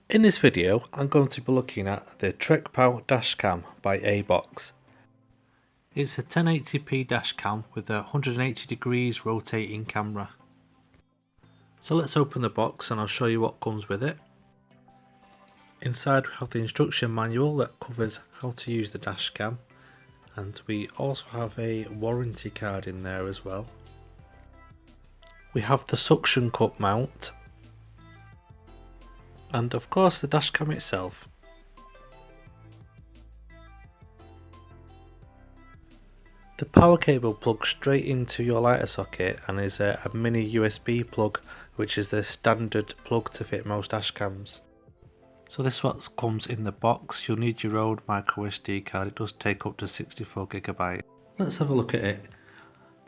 In this video, I'm going to be looking at the Trekpow dashcam by A-Box. It's a 1080p dashcam with a 180 degrees rotating camera. So let's open the box and I'll show you what comes with it. Inside we have the instruction manual that covers how to use the dashcam, and we also have a warranty card in there as well. We have the suction cup mount, and of course the dashcam itself. The power cable plugs straight into your lighter socket and is a mini USB plug, which is the standard plug to fit most dashcams. So this is what comes in the box. You'll need your own micro SD card. It does take up to 64GB. Let's have a look at it.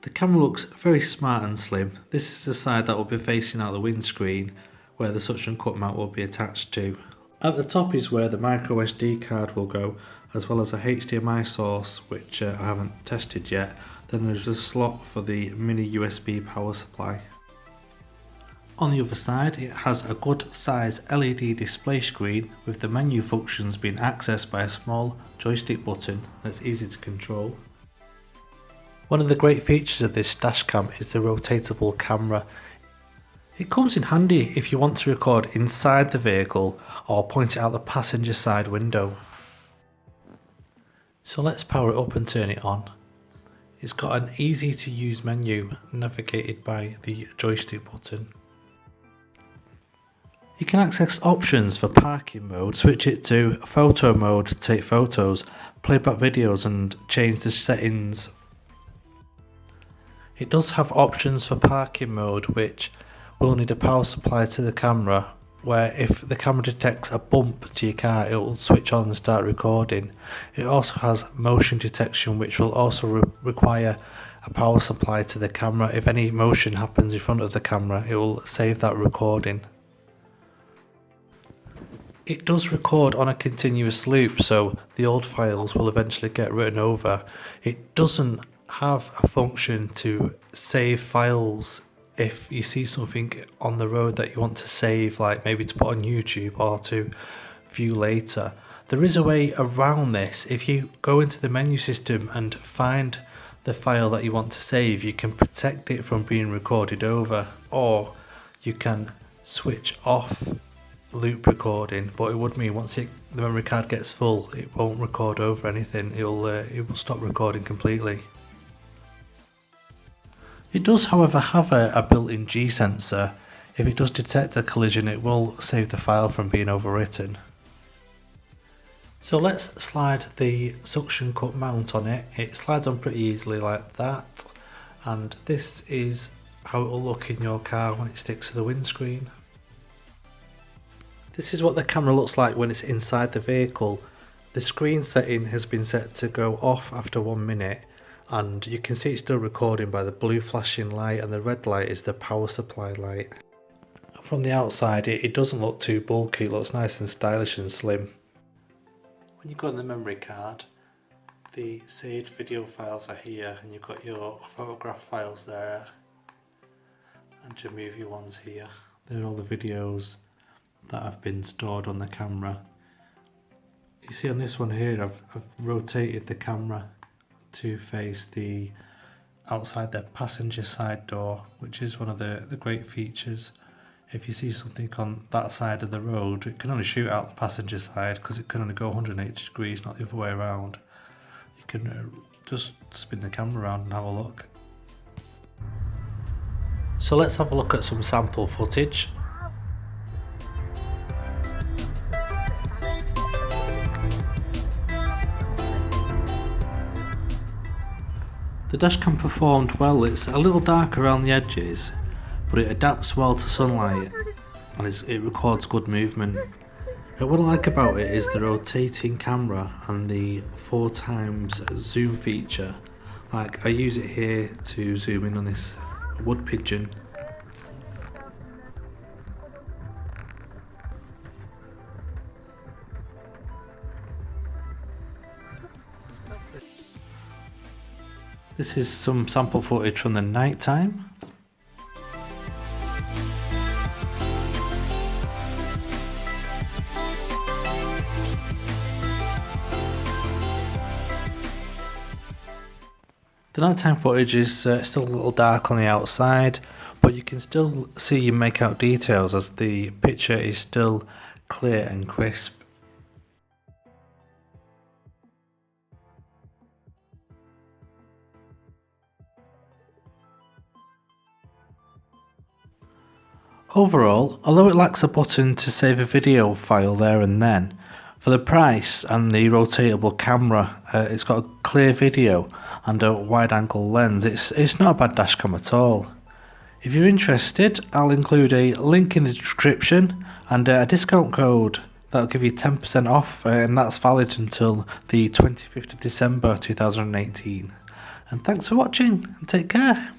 The camera looks very smart and slim. This is the side that will be facing out the windscreen, where the suction cup mount will be attached to. At the top is where the micro SD card will go, as well as a HDMI source, which I haven't tested yet. Then there's a slot for the mini USB power supply. On the other side, it has a good size LED display screen with the menu functions being accessed by a small joystick button that's easy to control. One of the great features of this dashcam is the rotatable camera. It comes in handy if you want to record inside the vehicle or point it out the passenger side window. So let's power it up and turn it on. It's got an easy to use menu navigated by the joystick button. You can access options for parking mode, switch it to photo mode to take photos, playback videos and change the settings. It does have options for parking mode, which will need a power supply to the camera, where if the camera detects a bump to your car it will switch on and start recording. It also has motion detection, which will also require a power supply to the camera. If any motion happens in front of the camera it will save that recording. It does record on a continuous loop, so the old files will eventually get written over. It doesn't have a function to save files if you see something on the road that you want to save, like maybe to put on YouTube or to view later. There is a way around this. If you go into the menu system and find the file that you want to save, you can protect it from being recorded over, or you can switch off loop recording, but it would mean once the memory card gets full it won't record over anything. It will stop recording completely. It does however have a built-in G sensor. If it does detect a collision it will save the file from being overwritten. So let's slide the suction cup mount on it. It slides on pretty easily like that, and this is how it will look in your car when it sticks to the windscreen. This is what the camera looks like when it's inside the vehicle. The screen setting has been set to go off after 1 minute, and you can see it's still recording by the blue flashing light, and the red light is the power supply light. From the outside it doesn't look too bulky, it looks nice and stylish and slim. When you go on the memory card, the saved video files are here, and you've got your photograph files there and your movie ones here. They're all the videos that have been stored on the camera. You see on this one here I've rotated the camera to face the outside the passenger side door, which is one of the great features. If you see something on that side of the road, it can only shoot out the passenger side because it can only go 180 degrees, not the other way around. You can just spin the camera around and have a look. So let's have a look at some sample footage. The dashcam performed well. It's a little dark around the edges, but it adapts well to sunlight and it records good movement. What I like about it is the rotating camera and the 4x zoom feature. Like I use it here to zoom in on this wood pigeon. This is some sample footage from the night time. The nighttime footage is still a little dark on the outside, but you can still see and make out details as the picture is still clear and crisp. Overall, although it lacks a button to save a video file there and then, for the price and the rotatable camera, it's got a clear video and a wide angle lens. It's not a bad dashcam at all. If you're interested, I'll include a link in the description and a discount code that'll give you 10% off, and that's valid until the 25th of December 2018. And thanks for watching, and take care.